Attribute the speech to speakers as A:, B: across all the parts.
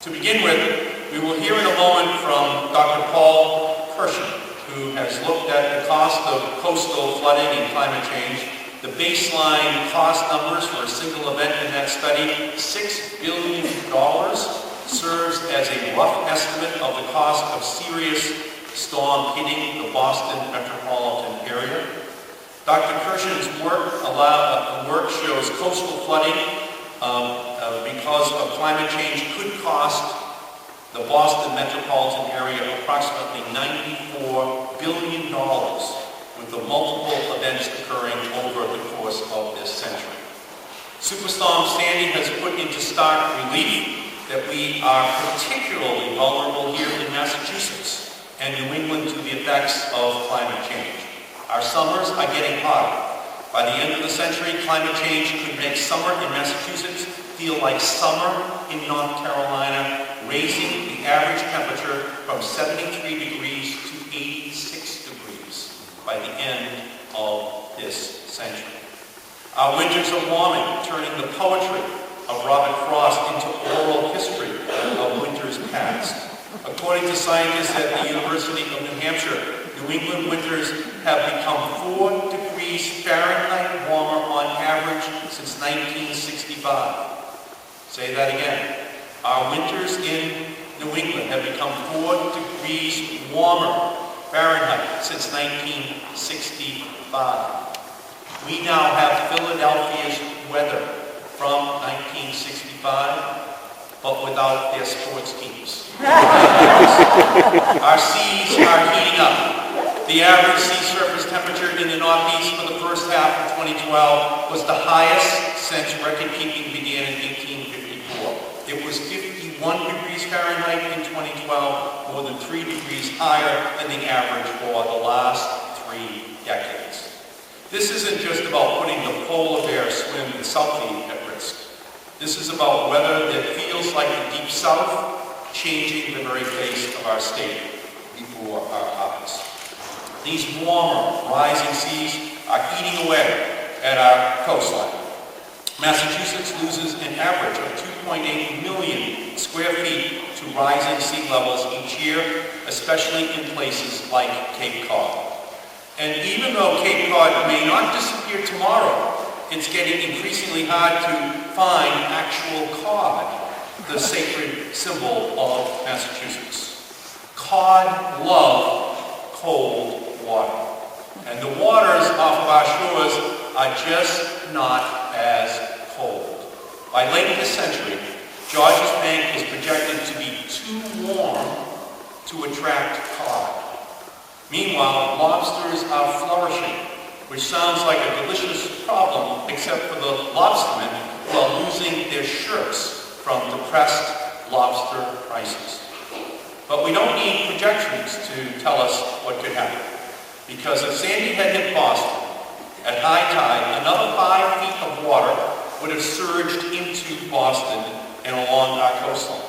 A: To begin with, we will hear in a moment from Dr. Paul Kirschen, who has looked at the cost of coastal flooding and climate change. The baseline cost numbers for a single event in that study, $6 billion, serves as a rough estimate of the cost of serious storm hitting the Boston metropolitan area. Dr. Kirshen's work shows coastal flooding because of climate change could cost the Boston metropolitan area approximately $94 billion, with the multiple events occurring over the course of this century. Superstorm Sandy has put into stark relief that we are particularly vulnerable here in Massachusetts and New England to the effects of climate change. Our summers are getting hotter. By the end of the century, climate change could make summer in Massachusetts feel like summer in North Carolina, raising the average temperature from 73 degrees to 86 degrees by the end of this century. Our winters are warming, turning the poetry of Robert Frost into oral history of winters past. According to scientists at the University of New Hampshire, New England winters have become 4 degrees Fahrenheit warmer on average since 1965. Say that again. Our winters in New England have become 4 degrees warmer Fahrenheit since 1965. We now have Philadelphia's weather from 1965, but without their sports teams. Our seas are heating up. The average sea surface temperature in the Northeast for the first half of 2012 was the highest since record-keeping began in 1854. It was 51 degrees Fahrenheit in 2012, more than 3 degrees higher than the average for the last 3 decades. This isn't just about putting the polar bear swim in Southie at risk. This is about weather that feels like the Deep South, changing the very face of our state before our eyes. These warmer, rising seas are eating away at our coastline. Massachusetts loses an average of 2.8 million square feet to rising sea levels each year, especially in places like Cape Cod. And even though Cape Cod may not disappear tomorrow, it's getting increasingly hard to find actual cod, the sacred symbol of Massachusetts. Cod love cold water, and the waters off of our shores are just not as cold. By late this century, Georges Bank is projected to be too warm to attract cod. Meanwhile, lobsters are flourishing, which sounds like a delicious problem except for the lobstermen who are losing their shirts from depressed lobster prices. But we don't need projections to tell us what could happen. Because if Sandy had hit Boston at high tide, another 5 feet of water would have surged into Boston and along our coastline.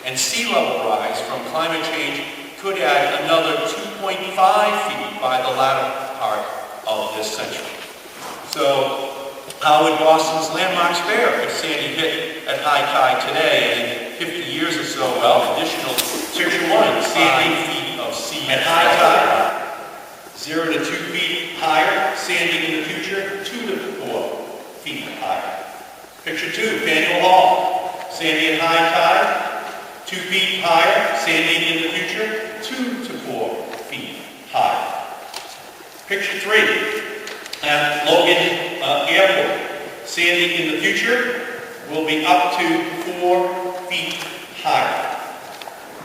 A: And sea level rise from climate change could add another 2.5 feet by the latter part of this century. So how would Boston's landmarks fare if Sandy hit at high tide today? And in 50 years or so, well, additional picture 1, Sandy feet of sea at high tide. 0 to 2 feet higher, Sandy in the future, 2 to 4 feet higher. Picture 2, Faneuil Hall. Sandy at high tide, 2 feet higher, Sandy in the future, 2 to 4 feet higher. Picture 3, at Logan Airport. Sandy in the future will be up to 4 feet higher.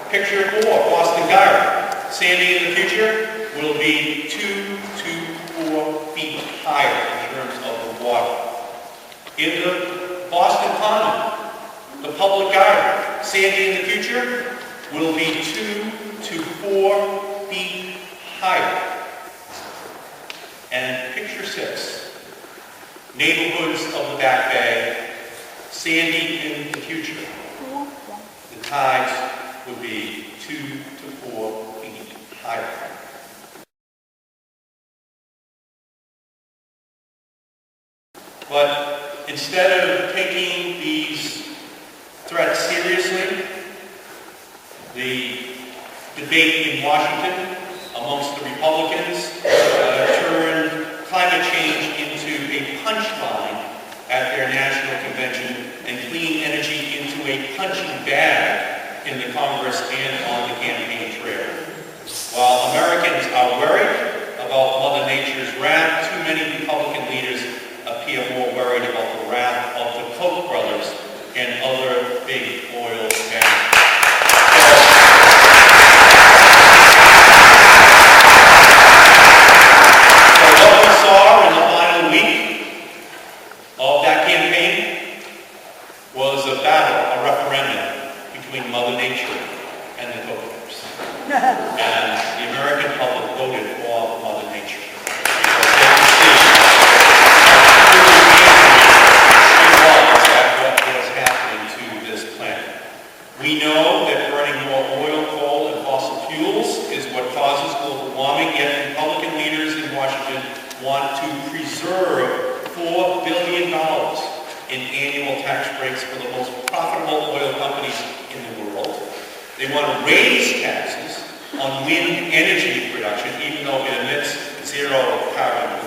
A: Picture 4, Boston Garden. Sandy in the future will be 2 to 4 feet higher in terms of the water. In the Boston Common, the public garden, Sandy in the future will be 2 to 4 feet higher. And picture 6, neighborhoods of the Back Bay, Sandy in the future. The tides would be 2 to 4 feet higher. But instead of taking these threats seriously, The debate in Washington amongst the Republicans turned climate change into a punchline at their national convention and clean energy into a punching bag in the Congress and on the campaign trail. While Americans are worried about Mother Nature's wrath, too many Republican leaders appear more worried about the wrath of the Koch brothers and other big oil giants. Was a battle, a referendum between Mother Nature and the Koch-brothers. And the American public voted for Mother Nature because they could see how what was happening to this planet. We know that burning more oil, coal, and fossil fuels is what causes global warming, yet Republican leaders in Washington want to preserve $4 billion in annual tax breaks for the most profitable oil companies in the world. They want to raise taxes on wind energy production, even though it emits zero carbon